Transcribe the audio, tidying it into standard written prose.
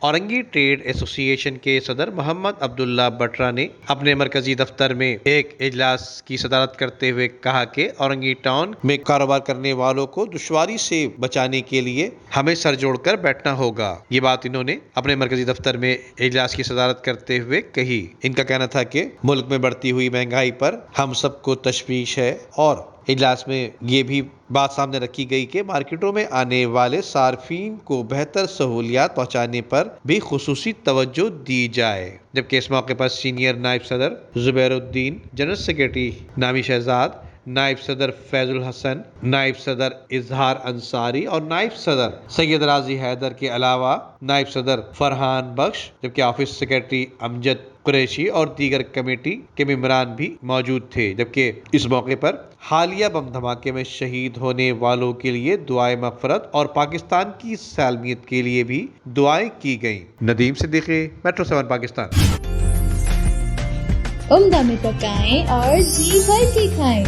Orangi trade ایسوسی ایشن کے صدر محمد عبداللہ بٹرا نے اپنے مرکزی دفتر میں ایک اجلاس کی صدارت کرتے ہوئے کہا کہ اورنگی ٹاؤن میں کاروبار کرنے والوں کو دشواری سے بچانے کے لیے ہمیں سر جوڑ کر بیٹھنا ہوگا۔ یہ بات انہوں نے اپنے مرکزی دفتر میں اجلاس کی صدارت کرتے ہوئے کہی۔ ان کا کہنا تھا کہ ملک میں بڑھتی ہوئی مہنگائی پر ہم سب کو تشویش ہے، اور اجلاس میں یہ بھی بات سامنے رکھی گئی کہ مارکیٹوں میں آنے والے صارفین کو بہتر سہولیات پہنچانے پر بھی خصوصی توجہ دی جائے۔ جبکہ اس موقع پر سینئر نائب صدر زبیر الدین، جنرل سیکرٹری نامی شہزاد، نائب صدر فیض الحسن، نائب صدر اظہار انصاری اور نائب صدر سید راضی حیدر کے علاوہ نائب صدر فرحان بخش، جبکہ آفس سیکرٹری امجد قریشی اور دیگر کمیٹی کے ممبران بھی موجود تھے۔ جبکہ اس موقع پر حالیہ بم دھماکے میں شہید ہونے والوں کے لیے دعائے مغفرت اور پاکستان کی سالمیت کے لیے بھی دعائیں کی گئیں۔ ندیم صدیقی، میٹرو 7 پاکستان۔ عمدہ میں پکائیں اور جی بھر کے کھائیں۔